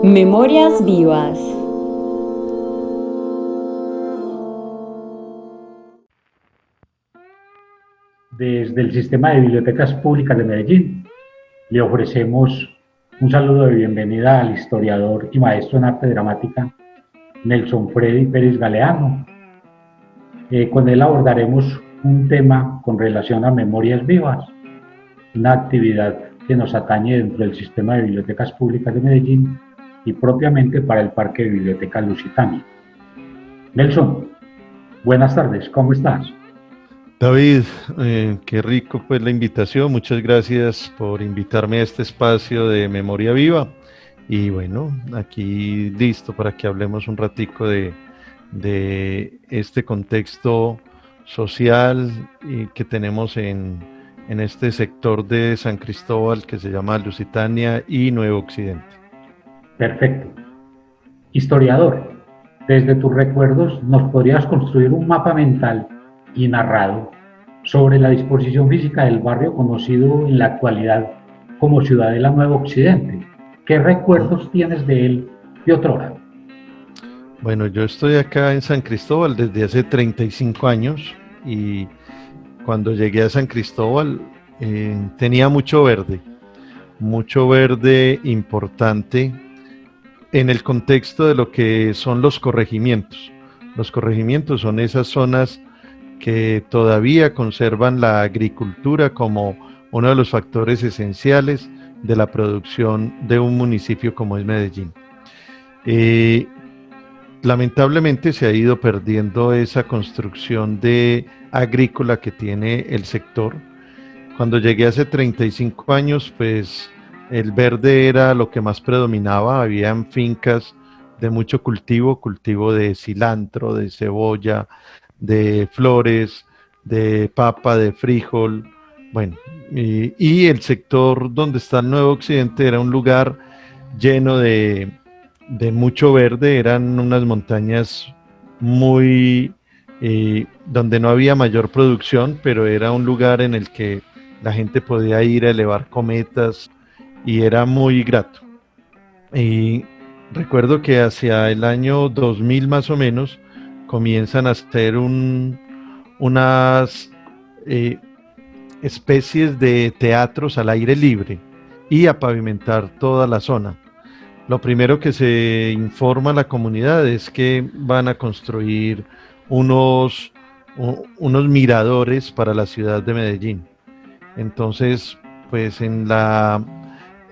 Memorias vivas. Desde el Sistema de Bibliotecas Públicas de Medellín, le ofrecemos un saludo de bienvenida al historiador y maestro en arte dramática Nelson Freddy Pérez Galeano. Con él abordaremos un tema con relación a Memorias Vivas, una actividad que nos atañe dentro del Sistema de Bibliotecas Públicas de Medellín y propiamente para el Parque de Biblioteca Lusitania. Nelson, buenas tardes, ¿cómo estás? David, qué rico pues la invitación, muchas gracias por invitarme a este espacio de Memoria Viva y bueno, aquí listo para que hablemos un ratico de este contexto social que tenemos en este sector de San Cristóbal que se llama Lusitania y Nuevo Occidente. Perfecto. Historiador, desde tus recuerdos nos podrías construir un mapa mental y narrado sobre la disposición física del barrio conocido en la actualidad como Ciudadela Nuevo Occidente. ¿Qué recuerdos tienes de él de otrora? Bueno, yo estoy acá en San Cristóbal desde hace 35 años y cuando llegué a San Cristóbal tenía mucho verde importante en el contexto de lo que son los corregimientos. Los corregimientos son esas zonas que todavía conservan la agricultura como uno de los factores esenciales de la producción de un municipio como es Medellín. Lamentablemente se ha ido perdiendo esa construcción agrícola que tiene el sector. Cuando llegué hace 35 años, pues el verde era lo que más predominaba, habían fincas de mucho cultivo de cilantro, de cebolla, de flores, de papa, de frijol, bueno, y el sector donde está el Nuevo Occidente era un lugar lleno de mucho verde, eran unas montañas muy, donde no había mayor producción, pero era un lugar en el que la gente podía ir a elevar cometas y era muy grato. Y recuerdo que hacia el año 2000 más o menos comienzan a hacer unas especies de teatros al aire libre y a pavimentar toda la zona. Lo primero que se informa a la comunidad es que van a construir unos, unos miradores para la ciudad de Medellín. Entonces, pues en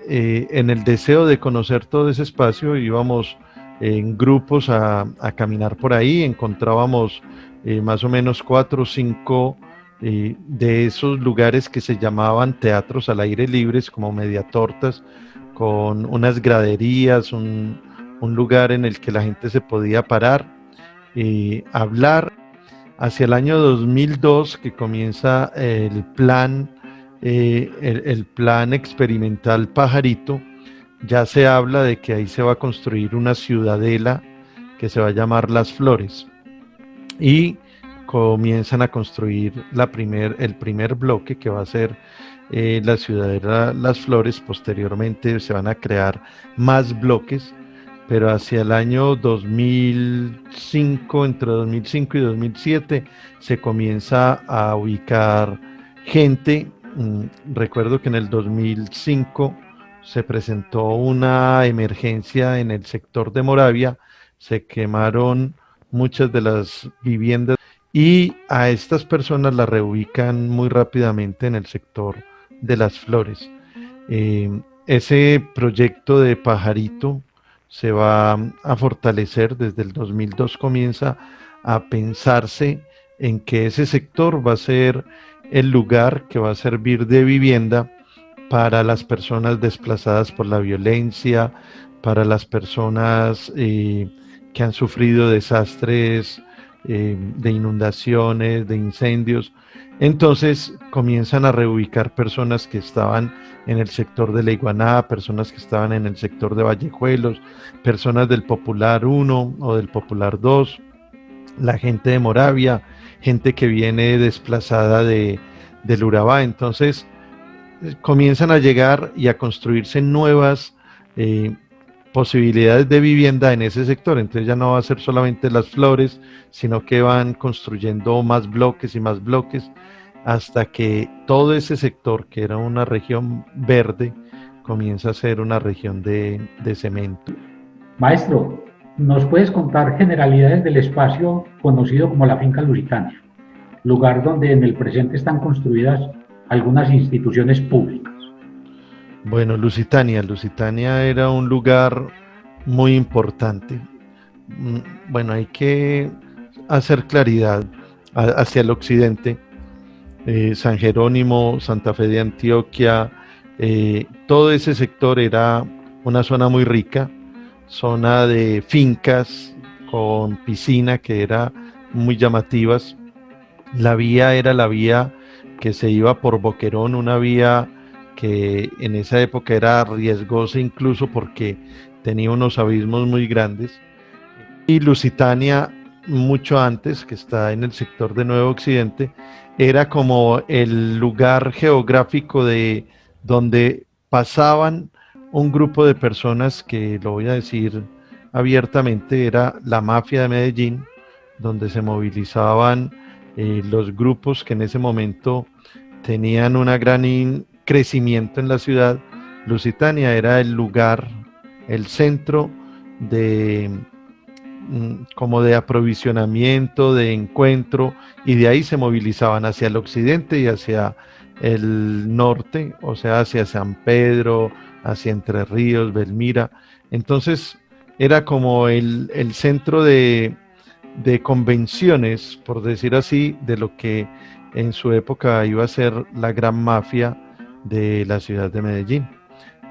el deseo de conocer todo ese espacio íbamos en grupos a caminar por ahí, encontrábamos más o menos 4 o 5 de esos lugares que se llamaban teatros al aire libre, como mediatortas, con unas graderías, un lugar en el que la gente se podía parar y hablar. Hacia el año 2002 que comienza el plan experimental Pajarito, ya se habla de que ahí se va a construir una ciudadela que se va a llamar Las Flores y comienzan a construir el primer bloque que va a ser la ciudadela Las Flores. Posteriormente se van a crear más bloques, pero hacia el año 2005, entre 2005 y 2007, se comienza a ubicar gente. Recuerdo que en el 2005 se presentó una emergencia en el sector de Moravia, se quemaron muchas de las viviendas y a estas personas las reubican muy rápidamente en el sector de Las Flores. Ese proyecto de Pajarito se va a fortalecer desde el 2002, comienza a pensarse en que ese sector va a ser el lugar que va a servir de vivienda para las personas desplazadas por la violencia, para las personas que han sufrido desastres de inundaciones, de incendios. Entonces comienzan a reubicar personas que estaban en el sector de La Iguaná, personas que estaban en el sector de Vallejuelos, personas del Popular 1 o del Popular 2, la gente de Moravia, gente que viene desplazada del Urabá. Entonces comienzan a llegar y a construirse nuevas posibilidades de vivienda en ese sector. Entonces ya no va a ser solamente Las Flores, sino que van construyendo más bloques y más bloques hasta que todo ese sector, que era una región verde, comienza a ser una región de cemento. Maestro, ¿nos puedes contar generalidades del espacio conocido como la Finca Lusitania, lugar donde en el presente están construidas algunas instituciones públicas? Bueno, Lusitania era un lugar muy importante. Bueno, hay que hacer claridad hacia el occidente. San Jerónimo, Santa Fe de Antioquia, todo ese sector era una zona muy rica, zona de fincas con piscina que era muy llamativas. La vía era la vía que se iba por Boquerón, una vía que en esa época era riesgosa incluso porque tenía unos abismos muy grandes. Y Lusitania, mucho antes, que está en el sector de Nuevo Occidente, era como el lugar geográfico de donde pasaban un grupo de personas que, lo voy a decir abiertamente, era la mafia de Medellín, donde se movilizaban los grupos que en ese momento tenían un gran crecimiento en la ciudad. Lusitania era el lugar, el centro de como de aprovisionamiento, de encuentro, y de ahí se movilizaban hacia el occidente y hacia el norte, o sea, hacia San Pedro, hacia Entre Ríos, Belmira. Entonces era como el centro de convenciones, por decir así, de lo que en su época iba a ser la gran mafia de la ciudad de Medellín,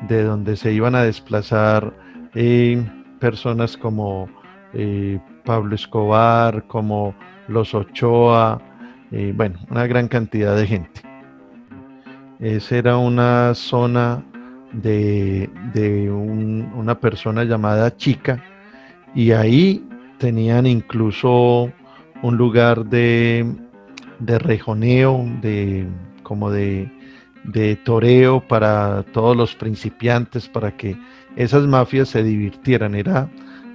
de donde se iban a desplazar personas como Pablo Escobar, como los Ochoa, bueno, una gran cantidad de gente. Esa era una zona de una persona llamada Chica, y ahí tenían incluso un lugar de rejoneo, como de toreo para todos los principiantes, para que esas mafias se divirtieran. Era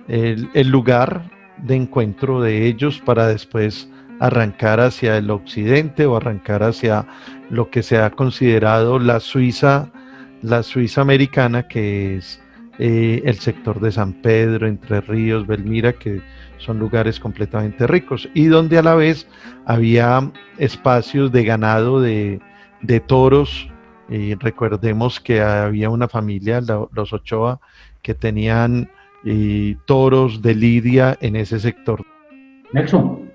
el lugar de encuentro de ellos para después arrancar hacia el occidente o arrancar hacia lo que se ha considerado la Suiza americana, que es el sector de San Pedro, Entre Ríos, Belmira, que son lugares completamente ricos y donde a la vez había espacios de ganado, de toros. Recordemos que había una familia, los Ochoa, que tenían toros de lidia en ese sector. Nelson,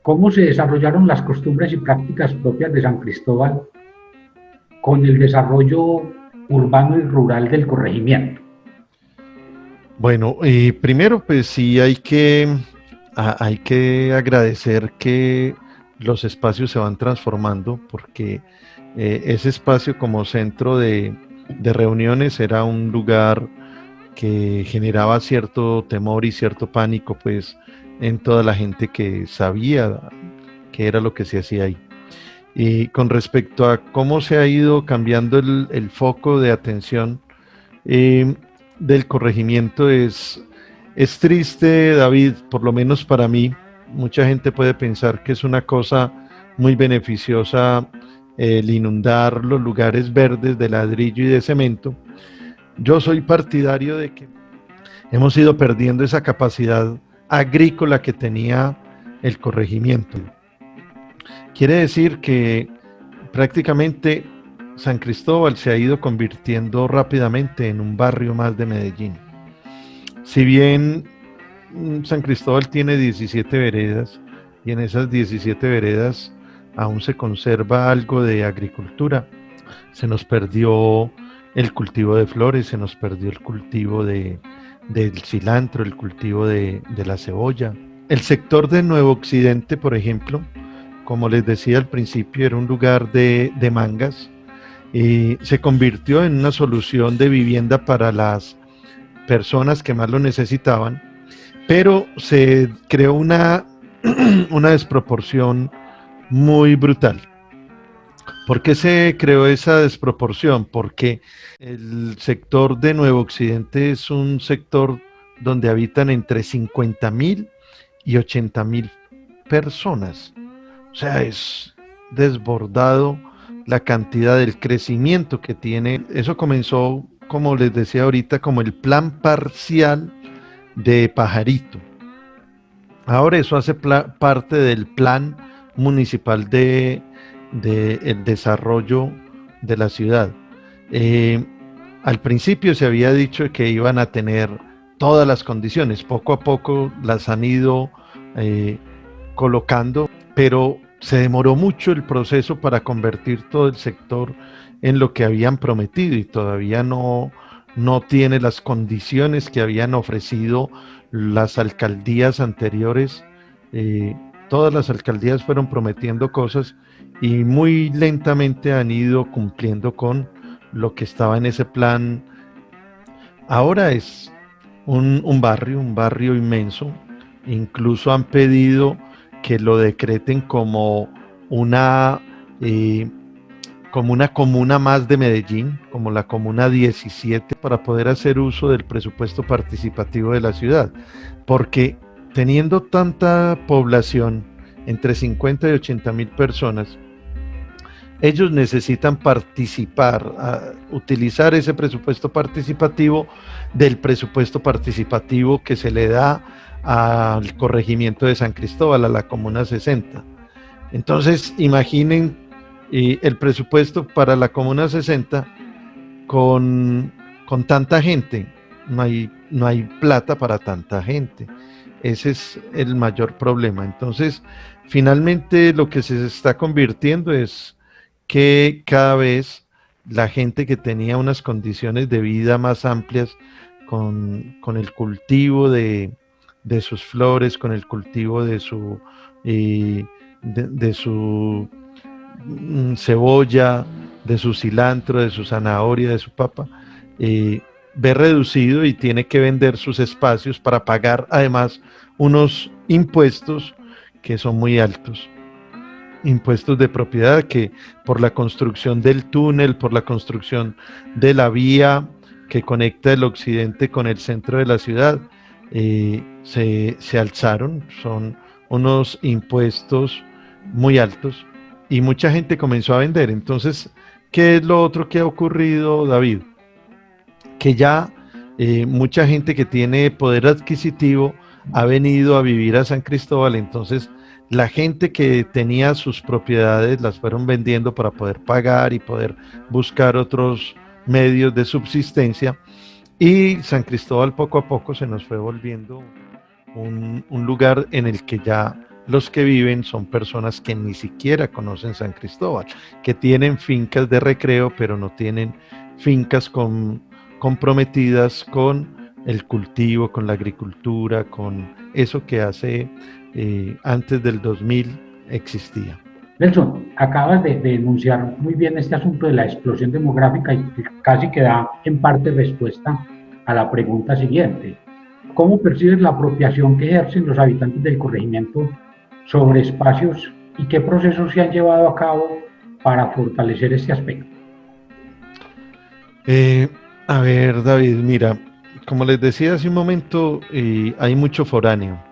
¿cómo se desarrollaron las costumbres y prácticas propias de San Cristóbal con el desarrollo urbano y rural del corregimiento? Bueno, primero pues sí hay que agradecer que los espacios se van transformando, porque ese espacio como centro de reuniones era un lugar que generaba cierto temor y cierto pánico pues en toda la gente que sabía qué era lo que se hacía ahí. Y con respecto a cómo se ha ido cambiando el foco de atención del corregimiento, es triste, David, por lo menos para mí. Mucha gente puede pensar que es una cosa muy beneficiosa el inundar los lugares verdes de ladrillo y de cemento. Yo soy partidario de que hemos ido perdiendo esa capacidad agrícola que tenía el corregimiento. Quiere decir que prácticamente San Cristóbal se ha ido convirtiendo rápidamente en un barrio más de Medellín. Si bien San Cristóbal tiene 17 veredas, y en esas 17 veredas aún se conserva algo de agricultura, se nos perdió el cultivo de flores, se nos perdió el cultivo del cilantro, el cultivo de la cebolla. El sector de Nuevo Occidente, por ejemplo, como les decía al principio, era un lugar de mangas, y se convirtió en una solución de vivienda para las personas que más lo necesitaban, pero se creó una desproporción muy brutal, ¿Por qué se creó esa desproporción? Porque el sector de Nuevo Occidente es un sector donde habitan entre 50.000 y 80.000 personas. O sea, es desbordado la cantidad del crecimiento que tiene. Eso comenzó, como les decía ahorita, como el plan parcial de Pajarito. Ahora eso hace parte del plan municipal de el desarrollo de la ciudad. Al principio se había dicho que iban a tener todas las condiciones, poco a poco las han ido colocando, pero se demoró mucho el proceso para convertir todo el sector en lo que habían prometido y todavía no tiene las condiciones que habían ofrecido las alcaldías anteriores. Todas las alcaldías fueron prometiendo cosas y muy lentamente han ido cumpliendo con lo que estaba en ese plan. Ahora es un barrio inmenso. Incluso han pedido que lo decreten como una comuna más de Medellín, como la comuna 17, para poder hacer uso del presupuesto participativo de la ciudad, porque teniendo tanta población, entre 50 y 80.000 personas, ellos necesitan participar, utilizar ese presupuesto participativo del presupuesto participativo que se le da al corregimiento de San Cristóbal, a la comuna 60. Entonces, imaginen el presupuesto para la comuna 60 con tanta gente. No hay plata para tanta gente. Ese es el mayor problema. Entonces, finalmente lo que se está convirtiendo es que cada vez la gente que tenía unas condiciones de vida más amplias con el cultivo de sus flores, con el cultivo de su cebolla, de su cilantro, de su zanahoria, de su papa, ve reducido y tiene que vender sus espacios para pagar además unos impuestos que son muy altos. Impuestos de propiedad que por la construcción del túnel, por la construcción de la vía que conecta el occidente con el centro de la ciudad, se alzaron. Son unos impuestos muy altos y mucha gente comenzó a vender. Entonces, ¿qué es lo otro que ha ocurrido, David? Que ya mucha gente que tiene poder adquisitivo ha venido a vivir a San Cristóbal. Entonces la gente que tenía sus propiedades las fueron vendiendo para poder pagar y poder buscar otros medios de subsistencia, y San Cristóbal poco a poco se nos fue volviendo un lugar en el que ya los que viven son personas que ni siquiera conocen San Cristóbal, que tienen fincas de recreo, pero no tienen fincas comprometidas con el cultivo, con la agricultura, con eso que hace antes del 2000 existía. Nelson, acabas de enunciar muy bien este asunto de la explosión demográfica y casi que da en parte respuesta a la pregunta siguiente. ¿Cómo percibes la apropiación que ejercen los habitantes del corregimiento sobre espacios y qué procesos se han llevado a cabo para fortalecer este aspecto? A ver, David, mira, como les decía hace un momento, hay mucho foráneo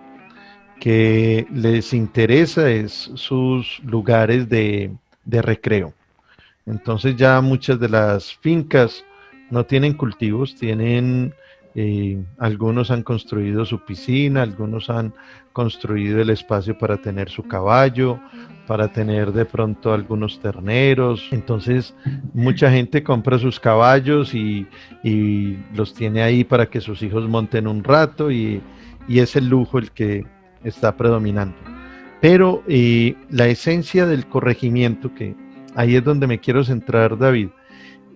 que les interesa es sus lugares de recreo. Entonces ya muchas de las fincas no tienen cultivos, tienen, algunos han construido su piscina, algunos han construido el espacio para tener su caballo, para tener de pronto algunos terneros. Entonces mucha gente compra sus caballos y los tiene ahí para que sus hijos monten un rato, y es el lujo el que está predominando. Pero la esencia del corregimiento, que ahí es donde me quiero centrar, David,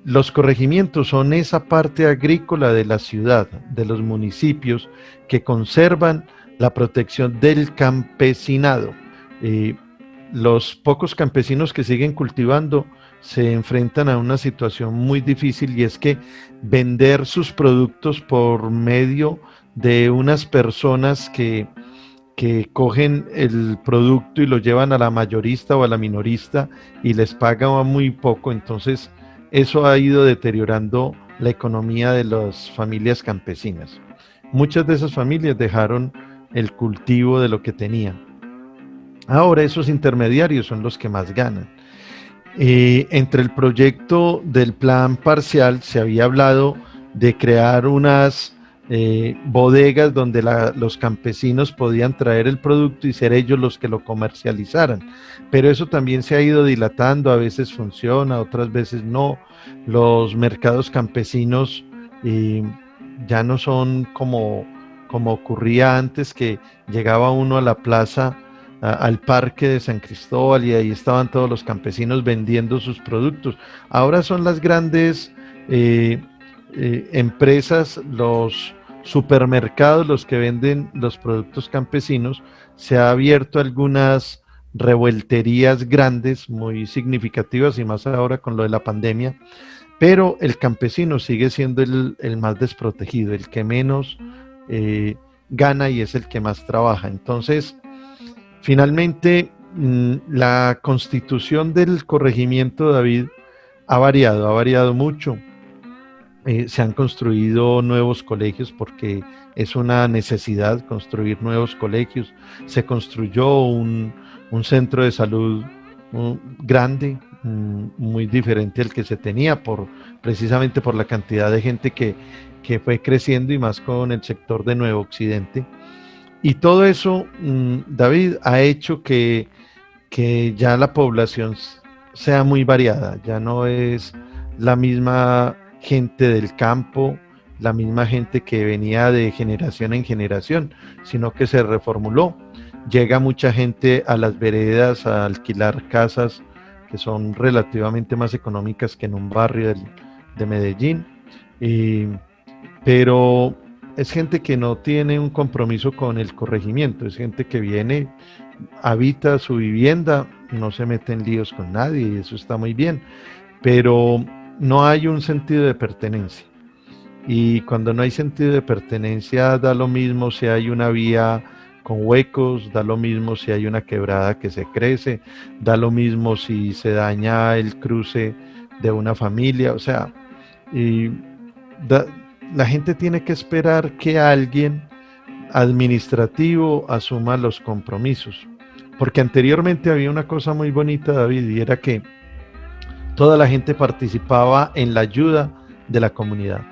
los corregimientos son esa parte agrícola de la ciudad, de los municipios, que conservan la protección del campesinado. Los pocos campesinos que siguen cultivando se enfrentan a una situación muy difícil, y es que vender sus productos por medio de unas personas que que cogen el producto y lo llevan a la mayorista o a la minorista y les pagan muy poco. Entonces eso ha ido deteriorando la economía de las familias campesinas. Muchas de esas familias dejaron el cultivo de lo que tenían. Ahora esos intermediarios son los que más ganan. Entre el proyecto del plan parcial se había hablado de crear unas bodegas donde los campesinos podían traer el producto y ser ellos los que lo comercializaran, pero eso también se ha ido dilatando, a veces funciona, otras veces no. Los mercados campesinos ya no son como ocurría antes, que llegaba uno a la plaza, al parque de San Cristóbal, y ahí estaban todos los campesinos vendiendo sus productos. Ahora son las grandes empresas, los supermercados, los que venden los productos campesinos. Se ha abierto algunas revuelterías grandes, muy significativas, y más ahora con lo de la pandemia, pero el campesino sigue siendo el más desprotegido, el que menos gana, y es el que más trabaja. Entonces, finalmente, la constitución del corregimiento, David, ha variado mucho. Se han construido nuevos colegios porque es una necesidad construir nuevos colegios. Se construyó un centro de salud grande, muy diferente al que se tenía, precisamente por la cantidad de gente que fue creciendo, y más con el sector de Nuevo Occidente. Y todo eso, David, ha hecho que ya la población sea muy variada. Ya no es la misma gente del campo, la misma gente que venía de generación en generación, sino que se reformuló. Llega mucha gente a las veredas a alquilar casas que son relativamente más económicas que en un barrio de Medellín, pero es gente que no tiene un compromiso con el corregimiento, es gente que viene, habita su vivienda, no se mete en líos con nadie, y eso está muy bien, pero no hay un sentido de pertenencia. Y cuando no hay sentido de pertenencia, da lo mismo si hay una vía con huecos, da lo mismo si hay una quebrada que se crece, da lo mismo si se daña el cruce de una familia. O sea, la gente tiene que esperar que alguien administrativo asuma los compromisos, porque anteriormente había una cosa muy bonita, David, y era que toda la gente participaba en la ayuda de la comunidad.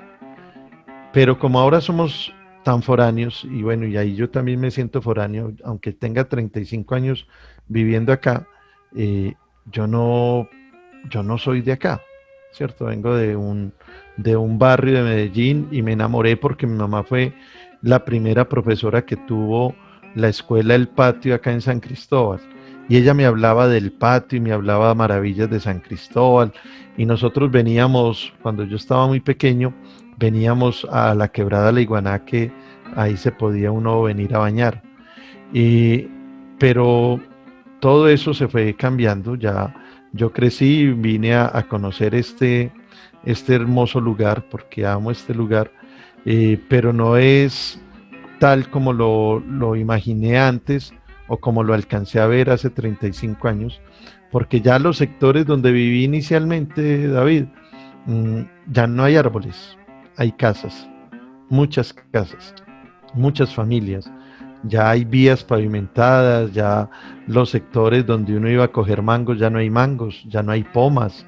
Pero como ahora somos tan foráneos, y bueno, y ahí yo también me siento foráneo, aunque tenga 35 años viviendo acá, yo no soy de acá, ¿cierto? Vengo de un barrio de Medellín, y me enamoré porque mi mamá fue la primera profesora que tuvo la escuela El Patio acá en San Cristóbal. Y ella me hablaba del patio y me hablaba maravillas de San Cristóbal. Y nosotros veníamos, cuando yo estaba muy pequeño, veníamos a la quebrada La Iguaná, que ahí se podía uno venir a bañar. Pero todo eso se fue cambiando. Ya yo crecí, vine a conocer este hermoso lugar, porque amo este lugar, pero no es tal como lo imaginé antes, o como lo alcancé a ver hace 35 años, porque ya los sectores donde viví inicialmente, David, ya no hay árboles, hay casas, muchas familias, ya hay vías pavimentadas, ya los sectores donde uno iba a coger mangos, ya no hay mangos, ya no hay pomas,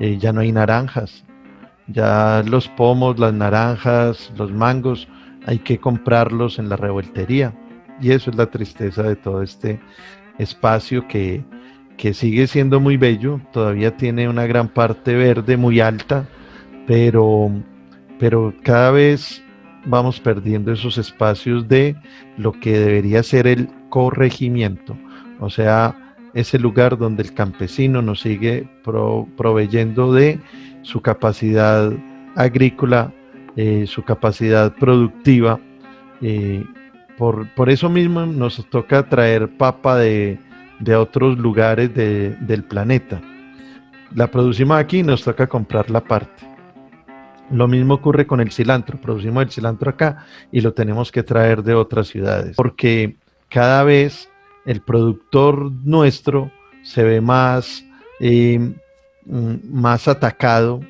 ya no hay naranjas, ya los pomos, las naranjas, los mangos, hay que comprarlos en la revueltería. Y eso es la tristeza de todo este espacio que sigue siendo muy bello, todavía tiene una gran parte verde muy alta, pero cada vez vamos perdiendo esos espacios de lo que debería ser el corregimiento, o sea, ese lugar donde el campesino nos sigue proveyendo de su capacidad agrícola, su capacidad productiva. Por eso mismo nos toca traer papa de otros lugares del planeta. La producimos aquí y nos toca comprar la parte. Lo mismo ocurre con el cilantro. Producimos el cilantro acá y lo tenemos que traer de otras ciudades, porque cada vez el productor nuestro se ve más atacado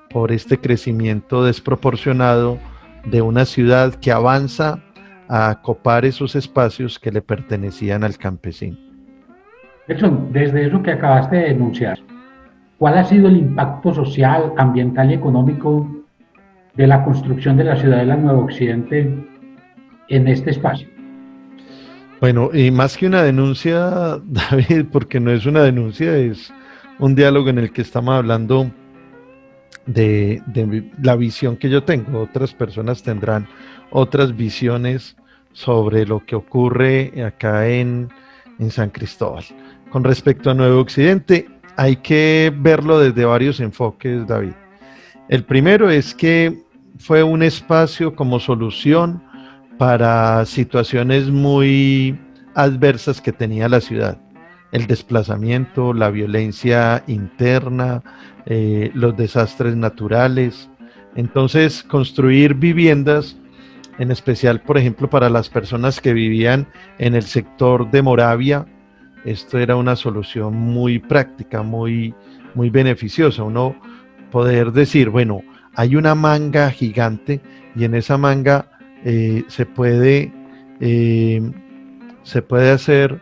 por este crecimiento desproporcionado de una ciudad que avanza a copar esos espacios que le pertenecían al campesino. Nelson, desde eso que acabaste de denunciar, ¿cuál ha sido el impacto social, ambiental y económico de la construcción de la ciudadela Nuevo Occidente en este espacio? Bueno, y más que una denuncia, David, porque no es una denuncia, es un diálogo en el que estamos hablando de la visión que yo tengo. Otras personas tendrán otras visiones sobre lo que ocurre acá en San Cristóbal. Con respecto a Nuevo Occidente, hay que verlo desde varios enfoques, David. El primero es que fue un espacio como solución para situaciones muy adversas que tenía la ciudad. El desplazamiento, la violencia interna, los desastres naturales. Entonces, construir viviendas, en especial, por ejemplo, para las personas que vivían en el sector de Moravia, esto era una solución muy práctica, muy beneficiosa. Uno poder decir, bueno, hay una manga gigante y en esa manga se puede hacer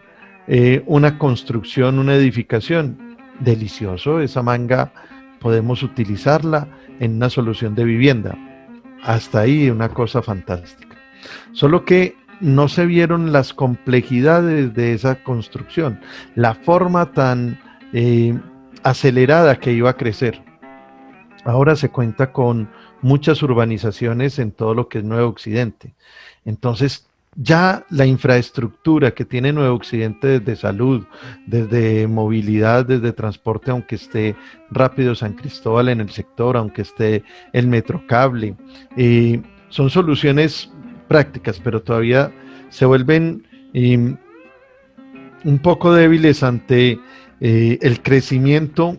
una construcción, una edificación. Delicioso, esa manga podemos utilizarla en una solución de vivienda. Hasta ahí una cosa fantástica. Solo que no se vieron las complejidades de esa construcción, la forma tan acelerada que iba a crecer. Ahora se cuenta con muchas urbanizaciones en todo lo que es Nuevo Occidente. Entonces, ya la infraestructura que tiene Nuevo Occidente desde salud, desde movilidad, desde transporte, aunque esté rápido San Cristóbal en el sector, aunque esté el Metrocable, son soluciones prácticas, pero todavía se vuelven un poco débiles ante el crecimiento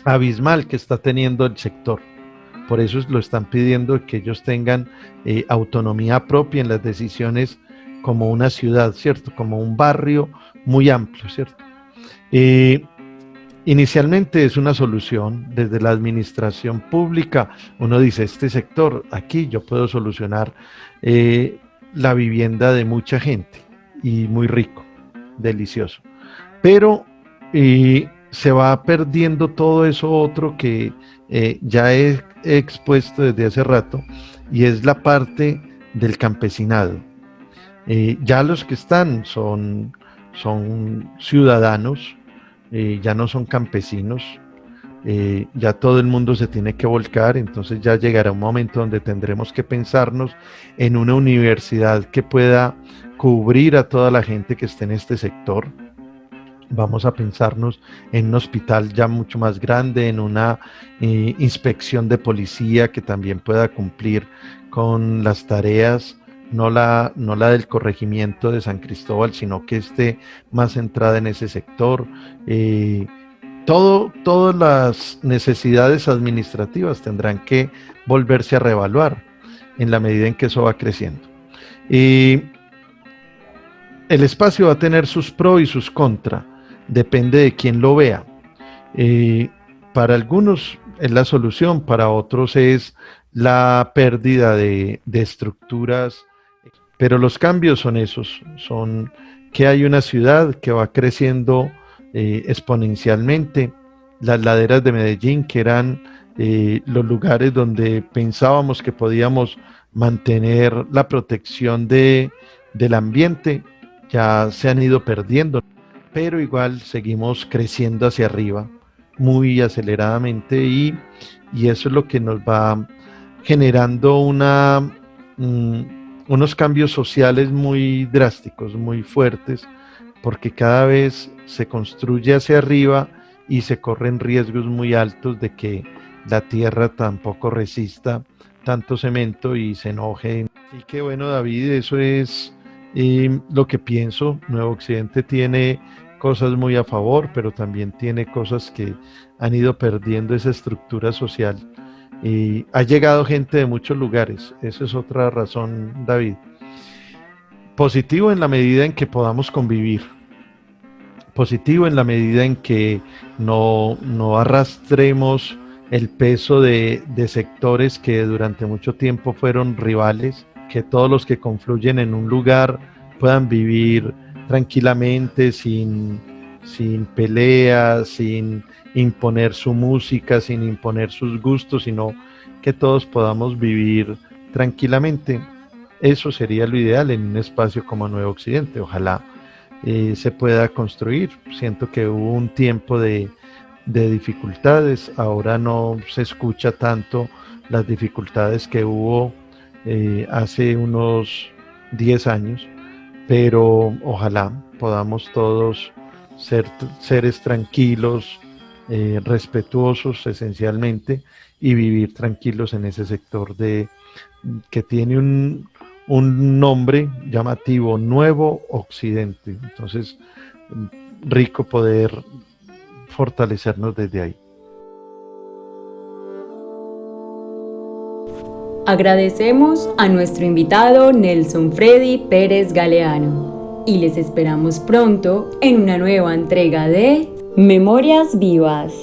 abismal que está teniendo el sector. Por eso lo están pidiendo, que ellos tengan autonomía propia en las decisiones, como una ciudad, ¿cierto? Como un barrio muy amplio, ¿cierto? Inicialmente es una solución desde la administración pública. Uno dice, este sector, aquí yo puedo solucionar la vivienda de mucha gente, y muy rico, delicioso. Pero se va perdiendo todo eso otro que ya he expuesto desde hace rato, y es la parte del campesinado. Ya los que están son ciudadanos, ya no son campesinos, ya todo el mundo se tiene que volcar. Entonces ya llegará un momento donde tendremos que pensarnos en una universidad que pueda cubrir a toda la gente que esté en este sector. Vamos a pensarnos en un hospital ya mucho más grande, en una inspección de policía que también pueda cumplir con las tareas, no la del corregimiento de San Cristóbal, sino que esté más centrada en ese sector. Todas las necesidades administrativas tendrán que volverse a reevaluar en la medida en que eso va creciendo. El espacio va a tener sus pros y sus contras, depende de quién lo vea. Para algunos es la solución, para otros es la pérdida de estructuras, pero los cambios son esos, son que hay una ciudad que va creciendo exponencialmente. Las laderas de Medellín, que eran los lugares donde pensábamos que podíamos mantener la protección del ambiente, ya se han ido perdiendo, pero igual seguimos creciendo hacia arriba muy aceleradamente, y eso es lo que nos va generando unos cambios sociales muy drásticos, muy fuertes, porque cada vez se construye hacia arriba y se corren riesgos muy altos de que la tierra tampoco resista tanto cemento y se enoje. Y que bueno, David, eso es lo que pienso. Nuevo Occidente tiene cosas muy a favor, pero también tiene cosas que han ido perdiendo esa estructura social. Ha llegado gente de muchos lugares, esa es otra razón, David. Positivo en la medida en que podamos convivir, positivo en la medida en que no arrastremos el peso de sectores que durante mucho tiempo fueron rivales, que todos los que confluyen en un lugar puedan vivir tranquilamente, sin peleas, sin imponer su música, sin imponer sus gustos, sino que todos podamos vivir tranquilamente. Eso sería lo ideal en un espacio como Nuevo Occidente. Ojalá se pueda construir. Siento que hubo un tiempo de dificultades, ahora no se escucha tanto las dificultades que hubo hace unos 10 años, pero ojalá podamos todos ser seres tranquilos, respetuosos esencialmente, y vivir tranquilos en ese sector que tiene un nombre llamativo, Nuevo Occidente. Entonces, rico poder fortalecernos desde ahí. Agradecemos a nuestro invitado Nelson Freddy Pérez Galeano y les esperamos pronto en una nueva entrega de Memorias Vivas.